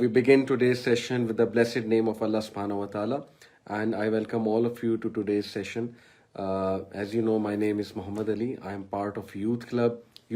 We begin today's session with the blessed name of Allah subhanahu wa ta'ala, and I welcome all of you to today's session. As you know, my name is Muhammad Ali. I am part of Youth Club.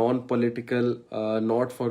non-political not for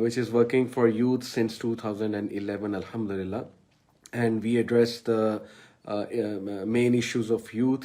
which is working for youth since 2011 alhamdulillah, and we address the main issues of youth.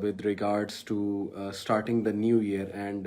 with regards to starting the new year. And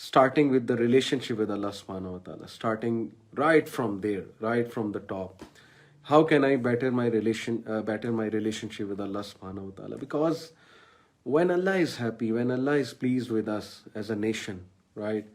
starting with the relationship with Allah subhanahu wa ta'ala, starting right from there, right from the top. How can I better my relationship with Allah subhanahu wa ta'ala? Because when Allah is happy, when Allah is pleased with us as a nation, right,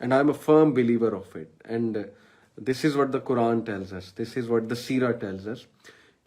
and I'm a firm believer of it, and this is what the Quran tells us, this is what the Seerah tells us.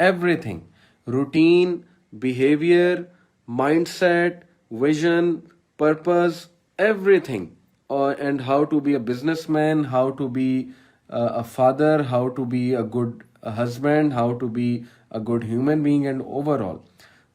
everything, routine, behavior, mindset, vision, purpose, everything, and how to be a businessman, how to be a father, how to be a good husband, how to be a good human being, and overall.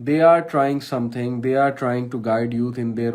they are trying something, they are trying to guide youth in their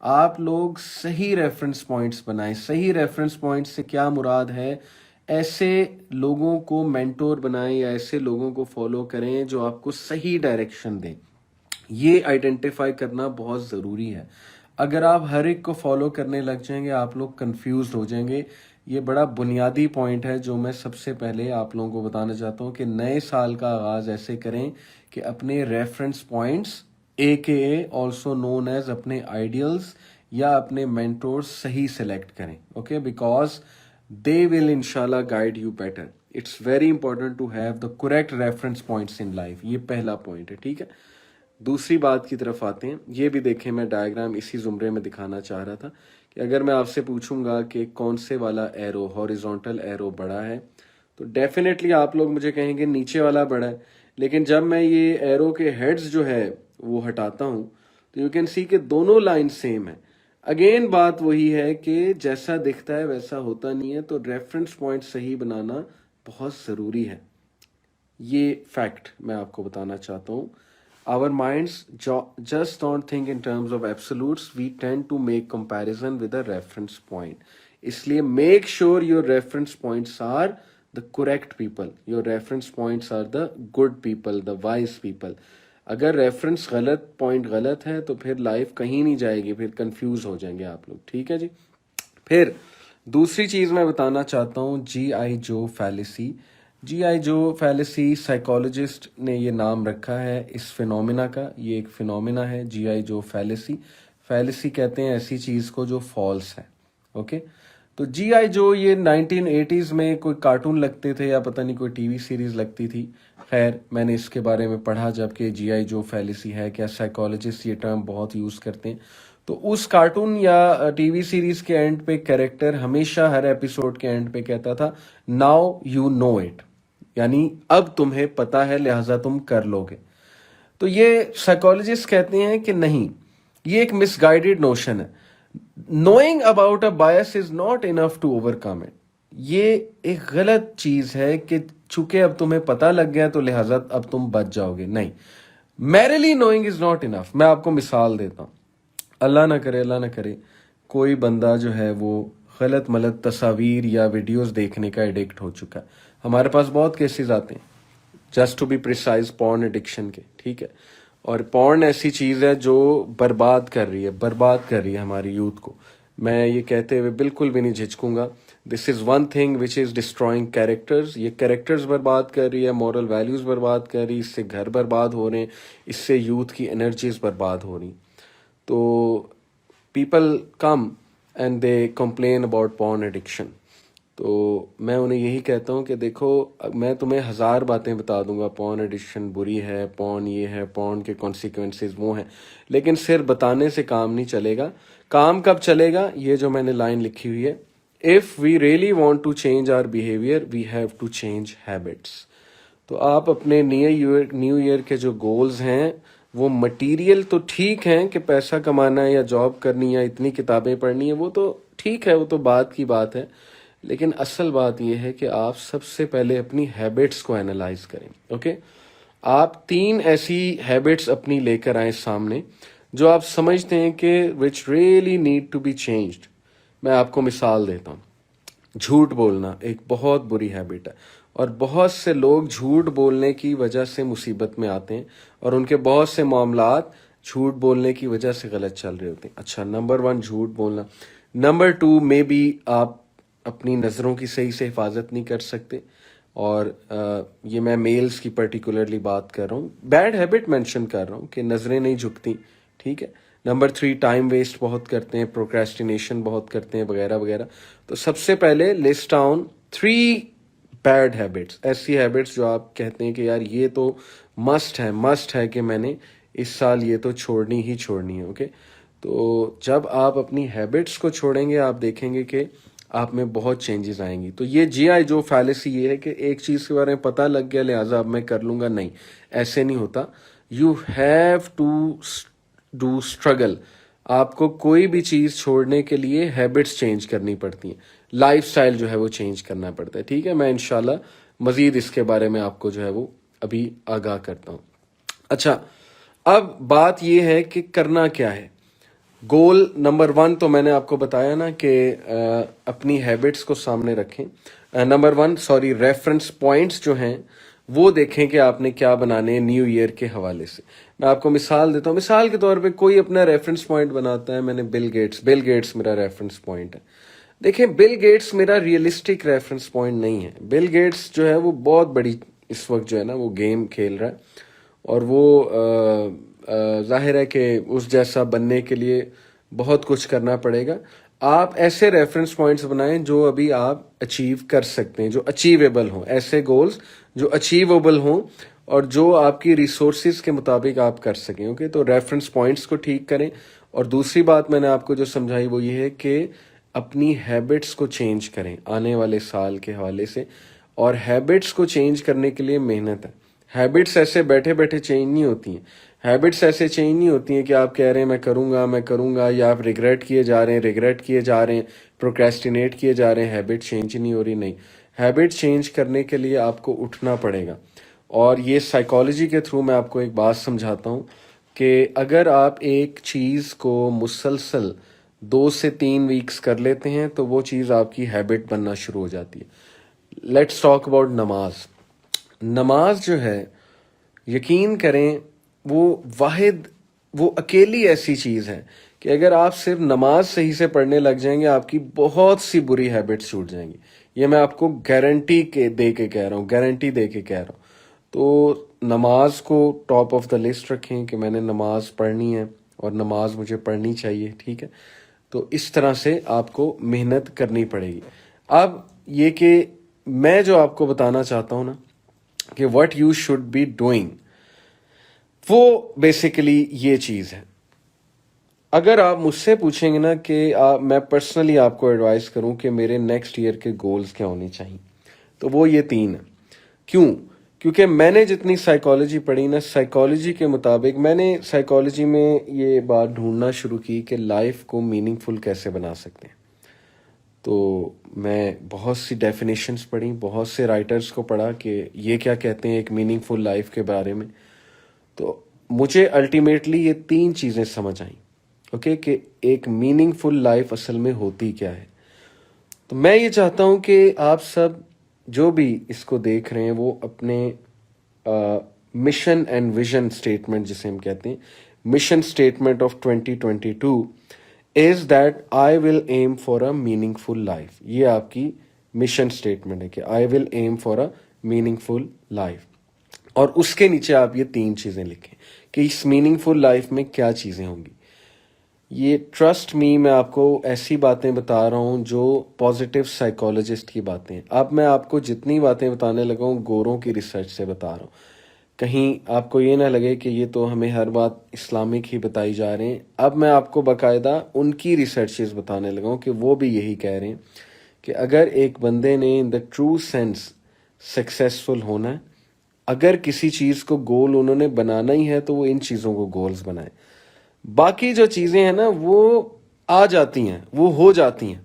آپ لوگ صحیح reference points بنائیں. صحیح reference point سے کیا مراد ہے؟ ایسے لوگوں کو مینٹور بنائیں یا ایسے لوگوں کو فالو کریں جو آپ کو صحیح ڈائریکشن دیں. یہ آئیڈینٹیفائی کرنا بہت ضروری ہے. اگر آپ ہر ایک کو فالو کرنے لگ جائیں گے آپ لوگ کنفیوزڈ ہو جائیں گے. یہ بڑا بنیادی پوائنٹ ہے جو میں سب سے پہلے آپ لوگوں کو بتانا چاہتا ہوں کہ نئے سال کا آغاز ایسے کریں کہ اپنے reference points AKA also known as اپنے آئیڈیلز یا اپنے مینٹورز صحیح سلیکٹ کریں. اوکے, بیکاز دے ول انشاءاللہ guide you better. It's very important to have the correct reference points in life. یہ پہلا پوائنٹ ہے. ٹھیک ہے, دوسری بات کی طرف آتے ہیں. یہ بھی دیکھیں, میں ڈائیگرام اسی زمرے میں دکھانا چاہ رہا تھا کہ اگر میں آپ سے پوچھوں گا کہ کون سے والا ایرو, ہاریزونٹل ایرو بڑا ہے, تو ڈیفینیٹلی آپ لوگ مجھے کہیں گے نیچے والا بڑا ہے. لیکن جب میں یہ ایرو کے ہیڈز جو ہے وہ ہٹاتا ہوں تو یو کین سی کہ دونوں لائن سیم ہے. اگین بات وہی ہے کہ جیسا دکھتا ہے ویسا ہوتا نہیں ہے, تو ریفرنس پوائنٹ صحیح بنانا بہت ضروری ہے. یہ فیکٹ میں آپ کو بتانا چاہتا ہوں. Our minds just don't think in terms of absolutes. We tend to make comparison with a reference point. اس لیے make sure your reference points are the correct people. Your reference points are the good people, the wise people. اگر reference غلط point غلط ہے تو پھر life کہیں نہیں جائے گی, پھر کنفیوز ہو جائیں گے آپ لوگ. ٹھیک ہے جی. پھر دوسری چیز میں بتانا چاہتا ہوں, GI جو فیلیسی. GI جو فیلیسی سائیکالوجسٹ نے یہ نام رکھا ہے اس فینومینا کا. یہ ایک فینومینا ہے GI جو فیلیسی. فیلیسی کہتے ہیں ایسی چیز کو جو فالس ہے. اوکے, تو GI جو یہ 1980s میں کوئی کارٹون لگتے تھے یا پتہ نہیں کوئی ٹی وی سیریز لگتی تھی. خیر, میں نے اس کے بارے میں پڑھا جب کہ GI جو فیلیسی ہے, کیا سائیکالوجسٹ یہ ٹرم بہت یوز کرتے ہیں. تو اس کارٹون یا ٹی وی سیریز کے اینڈ پہ کریکٹر ہمیشہ ہر ایپیسوڈ کے اینڈ پہ کہتا تھا ناؤ یو نو اٹ, یعنی اب تمہیں پتا ہے لہٰذا تم کر لو گے. تو یہ سائیکالوجسٹ کہتے ہیں کہ نہیں, یہ ایک مس گائیڈڈ نوشن ہے. Knowing about a bias is not enough to overcome it. یہ ایک غلط چیز ہے کہ چونکہ اب تمہیں پتا لگ گیا تو لہٰذا اب تم بچ جاؤ گے. نہیں, میرلی نوئنگ از ناٹ انف. میں آپ کو مثال دیتا ہوں. اللہ نہ کرے کوئی بندہ جو ہے وہ غلط ملت تصاویر یا ویڈیوز دیکھنے کا ایڈکٹ ہو چکا ہے. ہمارے پاس بہت کیسز آتے ہیں, just to be precise, porn addiction کے. ٹھیک ہے, اور پورن ایسی چیز ہے جو برباد کر رہی ہے ہماری یوتھ کو. میں یہ کہتے ہوئے بالکل بھی نہیں جھجکوں گا, this is one thing which is destroying characters. یہ کیریکٹرز برباد کر رہی ہے, مورل ویلیوز برباد کر رہی ہے, اس سے گھر برباد ہو رہے ہیں, اس سے یوتھ کی انرجیز برباد ہو رہی ہیں. تو people come and they complain about porn addiction. تو میں انہیں یہی کہتا ہوں کہ دیکھو, میں تمہیں 1000 باتیں بتا دوں گا, پورن ایڈکشن بری ہے, پورن یہ ہے, پورن کے کانسیکوینسز وہ ہیں, لیکن صرف بتانے سے کام نہیں چلے گا. کام کب چلے گا؟ یہ جو میں نے لائن لکھی ہوئی ہے, if we really want to change our behavior we have to change habits. تو آپ اپنے نیو ایئر کے جو گولز ہیں وہ مٹیریل تو ٹھیک ہیں کہ پیسہ کمانا ہے یا جاب کرنی ہے, اتنی کتابیں پڑھنی ہے, وہ تو ٹھیک ہے, وہ تو بات کی بات ہے. لیکن اصل بات یہ ہے کہ آپ سب سے پہلے اپنی ہیبٹس کو اینالائز کریں. اوکے, آپ 3 ایسی ہیبٹس اپنی لے کر آئیں سامنے جو آپ سمجھتے ہیں کہ which really need to be changed. میں آپ کو مثال دیتا ہوں. جھوٹ بولنا ایک بہت بری ہیبٹ ہے, اور بہت سے لوگ جھوٹ بولنے کی وجہ سے مصیبت میں آتے ہیں, اور ان کے بہت سے معاملات جھوٹ بولنے کی وجہ سے غلط چل رہے ہوتے ہیں. اچھا, نمبر 1 جھوٹ بولنا. نمبر 2 مے بی آپ اپنی نظروں کی صحیح سے حفاظت نہیں کر سکتے, اور یہ میں میلز کی پرٹیکولرلی بات کر رہا ہوں, بیڈ ہیبٹ مینشن کر رہا ہوں کہ نظریں نہیں جھکتی. ٹھیک ہے. نمبر 3 ٹائم ویسٹ بہت کرتے ہیں, پروکریسٹینیشن بہت کرتے ہیں, وغیرہ وغیرہ. تو سب سے پہلے لسٹ ڈاؤن 3 بیڈ ہیبٹس, ایسی ہیبٹس جو آپ کہتے ہیں کہ یار یہ تو مسٹ ہے کہ میں نے اس سال یہ تو چھوڑنی ہی چھوڑنی ہے. اوکے, تو جب آپ اپنی ہیبٹس کو چھوڑیں گے آپ دیکھیں گے کہ آپ میں بہت چینجز آئیں گی. تو یہ GI جو فیلیسی یہ ہے کہ ایک چیز کے بارے میں پتہ لگ گیا لہٰذا اب میں کر لوں گا, نہیں, ایسے نہیں ہوتا. You have to do struggle. آپ کو کوئی بھی چیز چھوڑنے کے لیے ہیبٹس چینج کرنی پڑتی ہیں, لائف سٹائل جو ہے وہ چینج کرنا پڑتا ہے. ٹھیک ہے, میں انشاءاللہ مزید اس کے بارے میں آپ کو جو ہے وہ ابھی آگاہ کرتا ہوں. اچھا, اب بات یہ ہے کہ کرنا کیا ہے. گول نمبر 1 تو میں نے آپ کو بتایا نا کہ اپنی ہیبٹس کو سامنے رکھیں. نمبر 1 سوری ریفرنس پوائنٹس جو ہیں وہ دیکھیں کہ آپ نے کیا بنانے ہیں نیو ایئر کے حوالے سے. میں آپ کو مثال دیتا ہوں. مثال کے طور پہ کوئی اپنا ریفرنس پوائنٹ بناتا ہے. میں نے بل گیٹس میرا ریفرنس پوائنٹ ہے. دیکھیں بل گیٹس میرا ریئلسٹک ریفرنس پوائنٹ نہیں ہے. بل گیٹس جو ہے وہ بہت بڑی اس وقت جو ہے نا وہ گیم کھیل رہا ہے اور وہ ظاہر ہے کہ اس جیسا بننے کے لیے بہت کچھ کرنا پڑے گا. آپ ایسے ریفرنس پوائنٹس بنائیں جو ابھی آپ اچیو کر سکتے ہیں, جو اچیویبل ہوں, ایسے گولز جو اچیویبل ہوں اور جو آپ کی ریسورسز کے مطابق آپ کر سکیں. اوکے, تو ریفرنس پوائنٹس کو ٹھیک کریں. اور دوسری بات میں نے آپ کو جو سمجھائی وہ یہ ہے کہ اپنی ہیبٹس کو چینج کریں آنے والے سال کے حوالے سے. اور ہیبٹس کو چینج کرنے کے لیے محنت ہے. ہیبٹس ایسے بیٹھے بیٹھے چینج نہیں ہوتی ہیں. ہیبٹس ایسے چینج نہیں ہوتی ہیں کہ آپ کہہ رہے ہیں میں کروں گا یا آپ ریگریٹ کیے جا رہے ہیں پروکریسٹینیٹ کیے جا رہے ہیں, ہیبٹ چینج نہیں ہو رہی. نہیں, ہیبٹ چینج کرنے کے لیے آپ کو اٹھنا پڑے گا. اور یہ سائیکالوجی کے تھرو میں آپ کو ایک بات سمجھاتا ہوں کہ اگر آپ ایک چیز کو مسلسل 2 سے 3 ویکس کر لیتے ہیں تو وہ چیز آپ کی ہیبٹ بننا شروع ہو جاتی ہے. لیٹس ٹاک اباؤٹ نماز. نماز جو ہے یقین کریں وہ اکیلی ایسی چیز ہے کہ اگر آپ صرف نماز صحیح سے پڑھنے لگ جائیں گے آپ کی بہت سی بری ہیبٹس چھوٹ جائیں گی. یہ میں آپ کو گارنٹی دے کے کہہ رہا ہوں. تو نماز کو ٹاپ آف دا لسٹ رکھیں کہ میں نے نماز پڑھنی ہے اور نماز مجھے پڑھنی چاہیے. ٹھیک ہے, تو اس طرح سے آپ کو محنت کرنی پڑے گی. اب یہ کہ میں جو آپ کو بتانا چاہتا ہوں نا کہ what you should be doing, وہ بیسیکلی یہ چیز ہے. اگر آپ مجھ سے پوچھیں گے نا کہ میں پرسنلی آپ کو ایڈوائز کروں کہ میرے نیکسٹ ایئر کے گولز کیا ہونے چاہیے, تو وہ یہ 3 ہیں. کیونکہ میں نے جتنی سائیکالوجی پڑھی نا, سائیکالوجی کے مطابق میں نے سائیکالوجی میں یہ بات ڈھونڈنا شروع کی کہ لائف کو میننگ فل کیسے بنا سکتے ہیں. تو میں بہت سی ڈیفینیشنز پڑھی, بہت سے رائٹرز کو پڑھا کہ یہ کیا کہتے ہیں ایک میننگ فل لائف کے بارے میں. تو مجھے الٹیمیٹلی یہ 3 چیزیں سمجھ آئیں. اوکے, کہ ایک میننگ فل لائف اصل میں ہوتی کیا ہے. تو میں یہ چاہتا ہوں کہ آپ سب جو بھی اس کو دیکھ رہے ہیں وہ اپنے مشن اینڈ ویژن اسٹیٹمنٹ جسے ہم کہتے ہیں, mission statement of 2022 is that I will aim for a meaningful life. یہ آپ کی مشن اسٹیٹمنٹ ہے کہ I will aim for a meaningful life. اور اس کے نیچے آپ یہ 3 چیزیں لکھیں کہ اس میننگ فل لائف میں کیا چیزیں ہوں گی. یہ ٹرسٹ می, میں آپ کو ایسی باتیں بتا رہا ہوں جو پازیٹیو سائیکالوجسٹ کی باتیں ہیں. اب میں آپ کو جتنی باتیں بتانے لگا ہوں گوروں کی ریسرچ سے بتا رہا ہوں. کہیں آپ کو یہ نہ لگے کہ یہ تو ہمیں ہر بات اسلامک ہی بتائی جا رہے ہیں. اب میں آپ کو باقاعدہ ان کی ریسرچز بتانے لگا ہوں کہ وہ بھی یہی کہہ رہے ہیں کہ اگر ایک بندے نے ان دا ٹرو سینس سکسیسفل ہونا ہے, اگر کسی چیز کو گول انہوں نے بنانا ہی ہے تو وہ ان چیزوں کو گولز بنائیں. باقی جو چیزیں ہیں نا وہ آ جاتی ہیں, وہ ہو جاتی ہیں.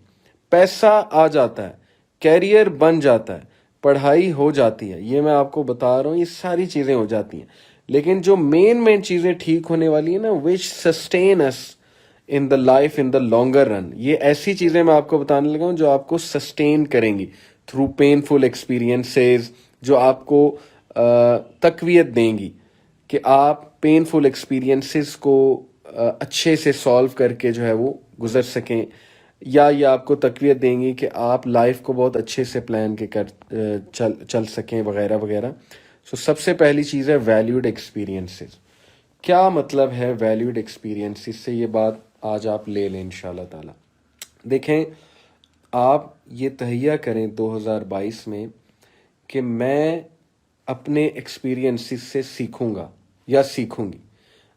پیسہ آ جاتا ہے, کیریئر بن جاتا ہے, پڑھائی ہو جاتی ہے. یہ میں آپ کو بتا رہا ہوں, یہ ساری چیزیں ہو جاتی ہیں. لیکن جو مین چیزیں ٹھیک ہونے والی ہیں نا, which sustain us in the life in the longer run, یہ ایسی چیزیں میں آپ کو بتانے لگا ہوں جو آپ کو سسٹین کریں گی تھرو پینفل ایکسپیرینسز, جو آپ کو تقویت دیں گی کہ آپ پینفل ایکسپیرینسز کو اچھے سے سالو کر کے جو ہے وہ گزر سکیں, یا یہ آپ کو تقویت دیں گی کہ آپ لائف کو بہت اچھے سے پلان کے چل سکیں وغیرہ وغیرہ. سب سے پہلی چیز ہے ویلیوڈ ایکسپیرینسز. کیا مطلب ہے ویلیوڈ ایکسپیرینسز سے, یہ بات آج آپ لے لیں انشاءاللہ تعالی. دیکھیں, آپ یہ تہیہ کریں 2022 میں کہ میں اپنے ایکسپیرینسز سے سیکھوں گا یا سیکھوں گی.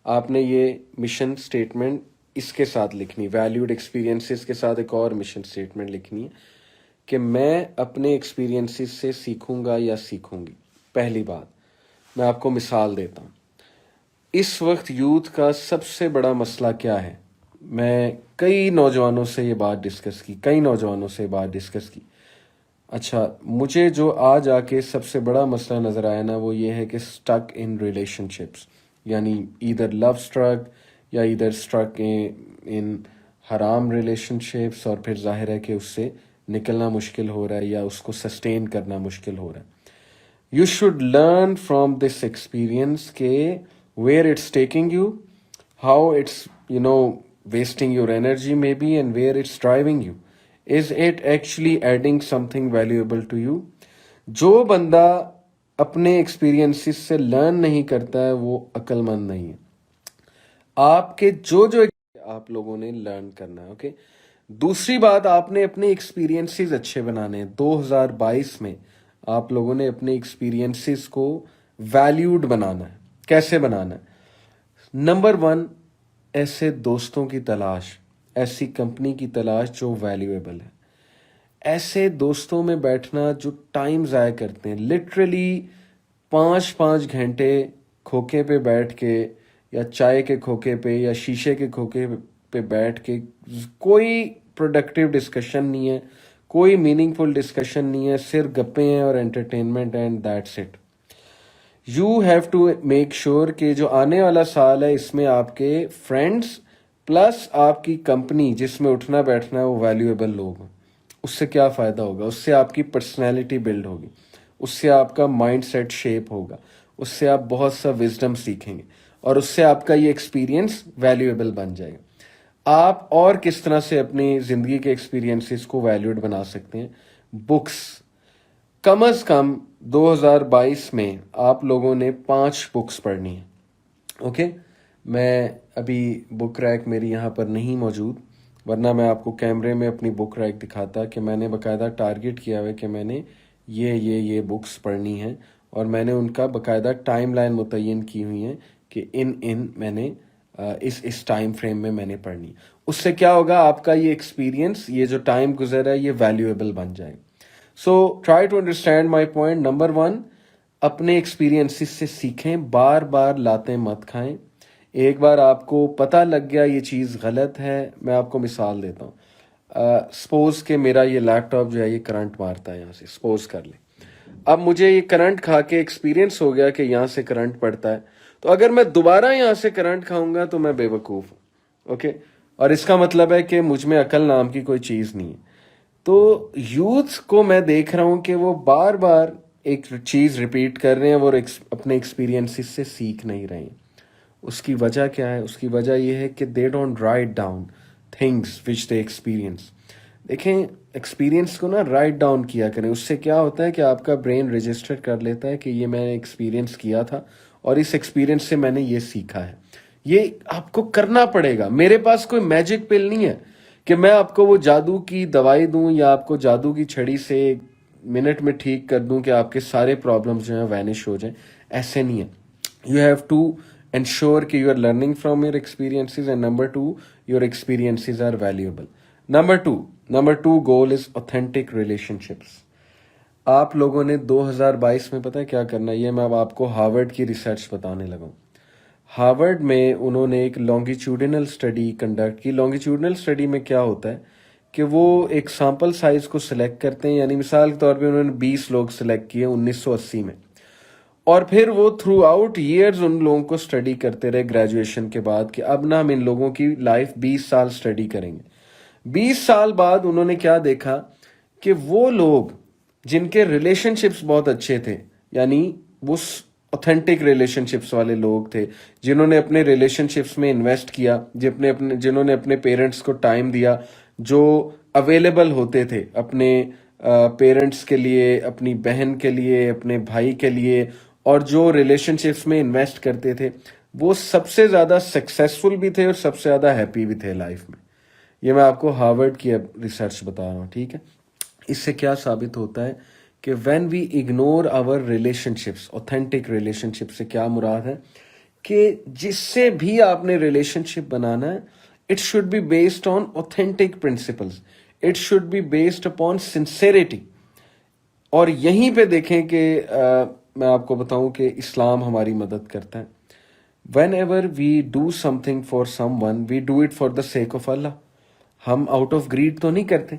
آپ نے یہ مشن سٹیٹمنٹ اس کے ساتھ لکھنی, ویلیوڈ ایکسپیرینسز کے ساتھ ایک اور مشن سٹیٹمنٹ لکھنی ہے کہ میں اپنے ایکسپیرینسز سے سیکھوں گا یا سیکھوں گی. پہلی بات, میں آپ کو مثال دیتا ہوں. اس وقت یوتھ کا سب سے بڑا مسئلہ کیا ہے؟ میں کئی نوجوانوں سے یہ بات ڈسکس کی. اچھا, مجھے جو آج آ کے سب سے بڑا مسئلہ نظر آیا نا وہ یہ ہے کہ اسٹک ان ریلیشن شپس, یعنی ایدر لو اسٹرک یا ادھر اسٹرک ان حرام ریلیشن شپس اور پھر ظاہر ہے کہ اس سے نکلنا مشکل ہو رہا ہے یا اس کو سسٹین کرنا مشکل ہو رہا ہے. You should learn from this experience کہ where it's taking you, how it's, wasting your energy maybe, and where it's driving you. Is it actually adding something valuable to you? جو بندہ اپنے ایکسپیرینسز سے learn نہیں کرتا ہے وہ عقل مند نہیں ہے. آپ کے جو آپ لوگوں نے لرن کرنا ہے. اوکے. دوسری بات، آپ نے اپنے ایکسپیرینسز اچھے بنانے ہیں. 2022 میں آپ لوگوں نے اپنے ایکسپیرینسز کو ویلیوڈ بنانا ہے. کیسے بنانا ہے؟ نمبر 1، ایسے دوستوں کی تلاش، ایسی کمپنی کی تلاش جو ویلیویبل ہے. ایسے دوستوں میں بیٹھنا جو ٹائم ضائع کرتے ہیں، لٹرلی 5 گھنٹے کھوکے پہ بیٹھ کے یا چائے کے کھوکے پہ یا شیشے کے کھوکے پہ بیٹھ کے کوئی پروڈکٹیو ڈسکشن نہیں ہے، کوئی میننگ فل ڈسکشن نہیں ہے، صرف گپیں ہیں اور entertainment and that's it. You have to make sure کہ جو آنے والا سال ہے اس میں آپ کے فرینڈس پلس آپ کی کمپنی جس میں اٹھنا بیٹھنا ہے وہ ویلیویبل لوگ ہیں. اس سے کیا فائدہ ہوگا؟ اس سے آپ کی پرسنالٹی بلڈ ہوگی، اس سے آپ کا مائنڈ سیٹ شیپ ہوگا، اس سے آپ بہت سا وزڈم سیکھیں گے اور اس سے آپ کا یہ ایکسپیرینس ویلیویبل بن جائے گا. آپ اور کس طرح سے اپنی زندگی کے ایکسپیرینسز کو ویلیوڈ بنا سکتے ہیں؟ بکس. کم از کم 2022 میں آپ لوگوں نے 5 بکس پڑھنی ہیں. اوکے. میں ابھی بک ریک میری یہاں پر نہیں موجود، ورنہ میں آپ کو کیمرے میں اپنی بک ریک دکھاتا کہ میں نے باقاعدہ ٹارگٹ کیا ہوا ہے کہ میں نے یہ بکس پڑھنی ہیں اور میں نے ان کا باقاعدہ ٹائم لائن متعین کی ہوئی ہیں کہ ان میں نے اس ٹائم فریم میں نے پڑھنی. اس سے کیا ہوگا؟ آپ کا یہ ایکسپیرینس، یہ جو ٹائم گزرا ہے یہ ویلیویبل بن جائے. So try to understand my point. Number 1، اپنے ایکسپیرینسز سے سیکھیں، بار بار لاتیں مت کھائیں. ایک بار آپ کو پتہ لگ گیا یہ چیز غلط ہے، میں آپ کو مثال دیتا ہوں. سپوز کہ میرا یہ لیپ ٹاپ جو ہے یہ کرنٹ مارتا ہے یہاں سے، سپوز کر لیں. اب مجھے یہ کرنٹ کھا کے ایکسپیرینس ہو گیا کہ یہاں سے کرنٹ پڑتا ہے، تو اگر میں دوبارہ یہاں سے کرنٹ کھاؤں گا تو میں بے وقوف ہوں. اوکے. اور اس کا مطلب ہے کہ مجھ میں عقل نام کی کوئی چیز نہیں ہے. تو یوتھ کو میں دیکھ رہا ہوں کہ وہ بار بار ایک چیز ریپیٹ کر رہے ہیں، وہ اپنے ایکسپیرینسز سے سیکھ نہیں رہے ہیں. اس کی وجہ کیا ہے؟ اس کی وجہ یہ ہے کہ they don't write down things which they experience. دیکھیں، ایکسپیرینس کو نا رائٹ ڈاؤن کیا کریں. اس سے کیا ہوتا ہے کہ آپ کا برین رجسٹر کر لیتا ہے کہ یہ میں نے ایکسپیرینس کیا تھا اور اس ایکسپیرینس سے میں نے یہ سیکھا ہے. یہ آپ کو کرنا پڑے گا. میرے پاس کوئی میجک پل نہیں ہے کہ میں آپ کو وہ جادو کی دوائی دوں یا آپ کو جادو کی چھڑی سے منٹ میں ٹھیک کر دوں کہ آپ کے سارے پرابلمس جو ہیں وینش ہو جائیں. ایسے نہیں ہے. یو ہیو ٹو ensure کہ you are learning from your experiences, and number 2, your experiences are valuable. Number two goal is authentic relationships. آپ لوگوں نے 2022 میں پتہ ہے کیا کرنا ہے؟ یہ میں اب آپ کو ہارورڈ کی ریسرچ بتانے لگا ہوں. ہارورڈ میں انہوں نے ایک لانگیچیوڈنل اسٹڈی کنڈکٹ کی. لانگیچیوڈنل اسٹڈی میں کیا ہوتا ہے کہ وہ ایک سیمپل سائز کو سلیکٹ کرتے ہیں. یعنی مثال کے طور پہ انہوں نے 20 لوگ سلیکٹ کیے 1980 میں، اور پھر وہ تھرو آؤٹ ایئرز ان لوگوں کو اسٹڈی کرتے رہے گریجویشن کے بعد کہ اب نا ہم ان لوگوں کی لائف 20 سال اسٹڈی کریں گے. 20 سال بعد انہوں نے کیا دیکھا کہ وہ لوگ جن کے ریلیشن شپس بہت اچھے تھے، یعنی وہ اوتھینٹک ریلیشن شپس والے لوگ تھے، جنہوں نے اپنے ریلیشن شپس میں انویسٹ کیا، جنہوں نے اپنے پیرنٹس کو ٹائم دیا، جو اویلیبل ہوتے تھے اپنے پیرنٹس کے لیے، اپنی بہن کے لیے، اپنے بھائی کے لیے، اور جو ریلیشن شپس میں انویسٹ کرتے تھے، وہ سب سے زیادہ سکسیسفل بھی تھے اور سب سے زیادہ ہیپی بھی تھے لائف میں. یہ میں آپ کو ہارورڈ کی ریسرچ بتا رہا ہوں. ٹھیک ہے. اس سے کیا ثابت ہوتا ہے کہ when we ignore our relationships, authentic relationship سے کیا مراد ہے کہ جس سے بھی آپ نے ریلیشن شپ بنانا ہے، it should be based on authentic principles, it should be based upon sincerity. اور یہیں پہ دیکھیں کہ میں آپ کو بتاؤں کہ اسلام ہماری مدد کرتا ہے. Whenever we do something for someone, we do it for the sake of اللہ. ہم آؤٹ آف گریڈ تو نہیں کرتے.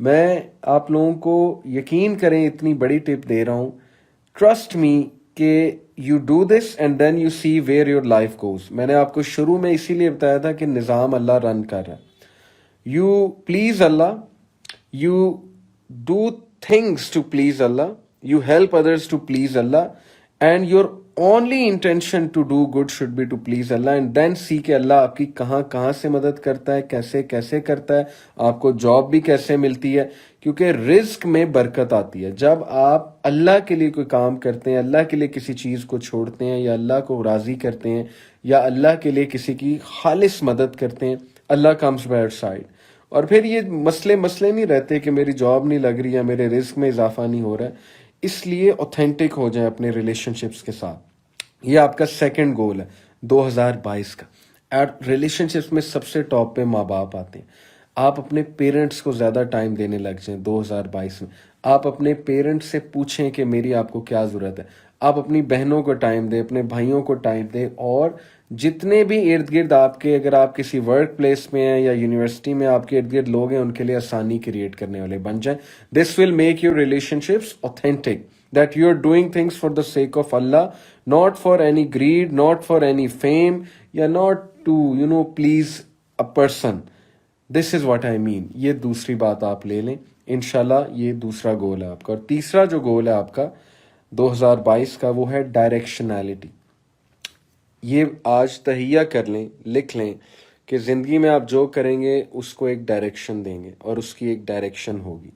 میں آپ لوگوں کو یقین کریں اتنی بڑی ٹپ دے رہا ہوں، ٹرسٹ می، کہ you do this and then you see where your life goes. میں نے آپ کو شروع میں اسی لیے بتایا تھا کہ نظام اللہ رن کر رہا ہے. You please Allah, you do things to please Allah, you help others to please Allah, and your only intention to do good should be to please Allah, and then see کہ اللہ آپ کی کہاں کہاں سے مدد کرتا ہے, کیسے کیسے کرتا ہے, آپ کو جاب بھی کیسے ملتی ہے. کیونکہ رزق میں برکت آتی ہے جب آپ اللہ کے لیے کوئی کام کرتے ہیں, اللہ کے لیے کسی چیز کو چھوڑتے ہیں, یا اللہ کو راضی کرتے ہیں, یا اللہ کے لیے کسی کی خالص مدد کرتے ہیں. اللہ comes by your side. اور پھر یہ مسئلے نہیں رہتے کہ میری جاب نہیں لگ رہی ہے, میرے رزق میں اضافہ نہیں ہو رہا ہے. اس لیے اوتھینٹک ہو جائیں اپنے ریلیشن شپس کے ساتھ. یہ آپ کا سیکنڈ گول ہے 2022 کا. ریلیشن شپس میں سب سے ٹاپ پہ ماں باپ آتے ہیں. آپ اپنے پیرنٹس کو زیادہ ٹائم دینے لگ جائیں 2022 میں. آپ اپنے پیرنٹس سے پوچھیں کہ میری آپ کو کیا ضرورت ہے. آپ اپنی بہنوں کو ٹائم دیں, اپنے بھائیوں کو ٹائم دیں, اور جتنے بھی ارد گرد آپ کے, اگر آپ کسی ورک پلیس میں ہیں یا یونیورسٹی میں آپ کے ارد گرد لوگ ہیں, ان کے لیے آسانی کریٹ کرنے والے بن جائیں. This will make your relationships authentic, that you are doing things for the sake of Allah, not for any greed, not for any fame, یا not to please a person. This is what I mean. یہ دوسری بات آپ لے لیں. انشاءاللہ یہ دوسرا گول ہے آپ کا. اور تیسرا جو گول ہے آپ کا 2022 کا, وہ ہے ڈائریکشنالٹی. یہ آج تہیہ کر لیں, لکھ لیں کہ زندگی میں آپ جو کریں گے اس کو ایک ڈائریکشن دیں گے, اور اس کی ایک ڈائریکشن ہوگی.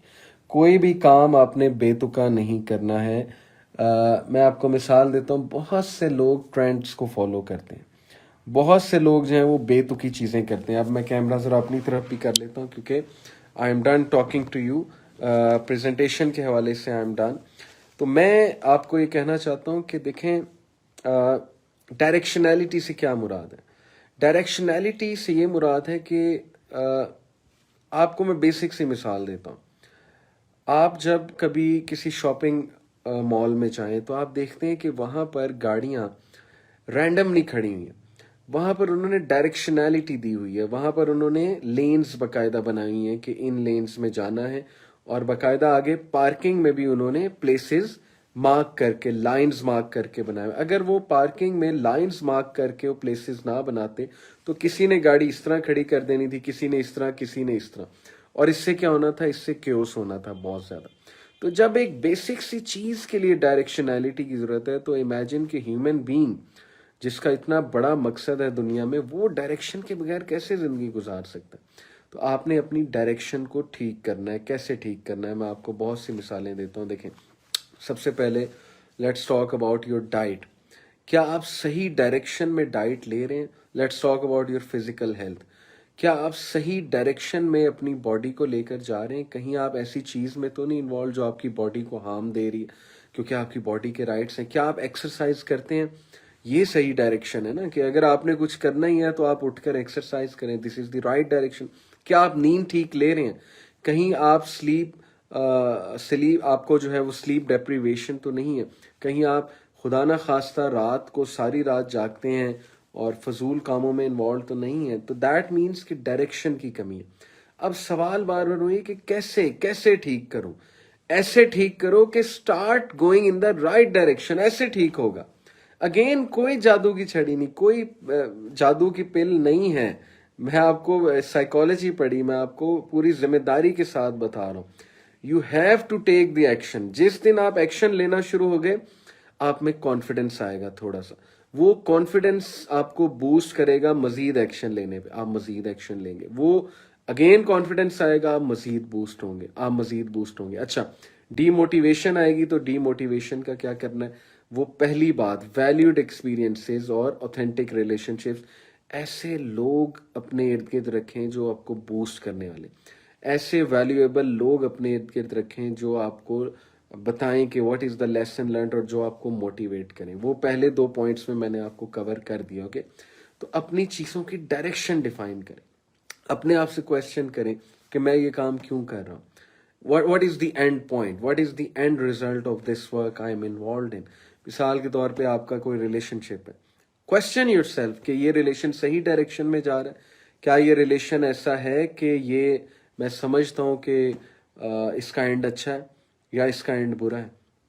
کوئی بھی کام آپ نے بے تکا نہیں کرنا ہے. میں آپ کو مثال دیتا ہوں. بہت سے لوگ ٹرینڈز کو فالو کرتے ہیں, بہت سے لوگ جو ہیں وہ بے تکی چیزیں کرتے ہیں. اب میں کیمرہ ذرا اپنی طرف بھی کر لیتا ہوں, کیونکہ I am done talking to you. Presentation کے حوالے سے آئی ایم ڈن. تو میں آپ کو یہ کہنا چاہتا ہوں کہ دیکھیں, ڈائریکشنالٹی سے کیا مراد ہے. ڈائریکشنالٹی سے یہ مراد ہے کہ آپ کو میں بیسک سی مثال دیتا ہوں. آپ جب کبھی کسی شاپنگ مال میں جائیں تو آپ دیکھتے ہیں کہ وہاں پر گاڑیاں رینڈملی کھڑی ہوئی ہیں. وہاں پر انہوں نے ڈائریکشنالٹی دی ہوئی ہے, وہاں پر انہوں نے لینز باقاعدہ بنائی ہوئی ہیں کہ ان لینز میں جانا ہے, اور باقاعدہ آگے پارکنگ میں بھی انہوں نے پلیسز مارک کر کے, لائنز مارک کر کے بنائے. اگر وہ پارکنگ میں لائنز مارک کر کے وہ پلیسز نہ بناتے تو کسی نے گاڑی اس طرح کھڑی کر دینی تھی, کسی نے اس طرح, کسی نے اس طرح, اور اس سے کیا ہونا تھا, اس سے کیوس ہونا تھا بہت زیادہ. تو جب ایک بیسک سی چیز کے لیے ڈائریکشنالٹی کی ضرورت ہے, تو امیجن کہ ہیومن بینگ جس کا اتنا بڑا مقصد ہے دنیا میں, وہ ڈائریکشن کے بغیر کیسے زندگی گزار سکتا ہے. تو آپ نے اپنی ڈائریکشن کو ٹھیک کرنا ہے. کیسے ٹھیک کرنا ہے, میں آپ کو بہت سی مثالیں دیتا ہوں. دیکھیں, سب سے پہلے let's talk about your diet. کیا آپ صحیح ڈائریکشن میں ڈائٹ لے رہے ہیں. Let's talk about your physical health. کیا آپ صحیح ڈائریکشن میں اپنی باڈی کو لے کر جا رہے ہیں. کہیں آپ ایسی چیز میں تو نہیں انوالو جو آپ کی باڈی کو ہارم دے رہی ہے, کیونکہ آپ کی باڈی کے رائٹس ہیں. کیا آپ ایکسرسائز کرتے ہیں. یہ صحیح ڈائریکشن ہے نا, کہ اگر آپ نے کچھ کرنا ہی ہے تو آپ اٹھ کر ایکسرسائز کریں. دس از دی رائٹ ڈائریکشن. کیا آپ نیند ٹھیک لے رہے ہیں. کہیں آپ سلیپ آپ کو جو ہے وہ سلیپ ڈیپریویشن تو نہیں ہے. کہیں آپ خدا نہ خواستہ رات کو ساری رات جاگتے ہیں اور فضول کاموں میں انوالو تو نہیں ہے. تو دیٹ مینس کہ ڈائریکشن کی کمی ہے. اب سوال بار بار ہوئی کہ کیسے ٹھیک کروں. ایسے ٹھیک کرو کہ start going in the right direction. ایسے ٹھیک ہوگا. اگین کوئی جادو کی چھڑی نہیں, کوئی جادو کی پل نہیں ہے. میں آپ کو سائیکالوجی پڑھی, میں آپ کو پوری ذمہ داری کے ساتھ بتا رہا ہوں. You have to take the action. جس دن آپ ایکشن لینا شروع ہو گئے, آپ میں کانفیڈنس آئے گا تھوڑا سا. وہ کانفیڈنس آپ کو بوسٹ کرے گا مزید ایکشن لینے پہ. آپ مزید ایکشن لیں گے, وہ اگین کانفیڈنس آئے گا, آپ مزید بوسٹ ہوں گے. اچھا, ڈی موٹیویشن آئے گی, تو ڈی موٹیویشن کا کیا کرنا ہے. وہ پہلی بات, ویلیوڈ ایکسپیرینسز اور اوتھینٹک ریلیشن شپس. ایسے لوگ اپنے ارد گرد رکھیں جو آپ کو بوسٹ کرنے والے. ایسے ویلیویبل لوگ اپنے ارد گرد رکھیں جو آپ کو بتائیں کہ what is the lesson learned, اور جو آپ کو موٹیویٹ کریں. وہ پہلے 2 پوائنٹس میں نے آپ کو کور کر دیا. اوکے, تو اپنی چیزوں کی ڈائریکشن ڈیفائن کریں. اپنے آپ سے کویسچن کریں کہ میں یہ کام کیوں کر رہا ہوں. what is the end point, what is the end result of this work I am involved in. مثال کے طور پہ آپ کا کوئی ریلیشن شپ ہے. کویسچن یور سیلف کہ یہ ریلیشن صحیح ڈائریکشن میں جا رہا ہے. کیا یہ ریلیشن ایسا ہے کہ یہ میں سمجھتا ہوں کہ اس کا اینڈ اچھا ہے, یا اس کا اینڈ برا ہے.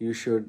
you should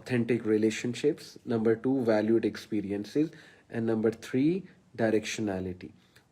authentic relationships, number 2 valued experiences, and number 3 directionality.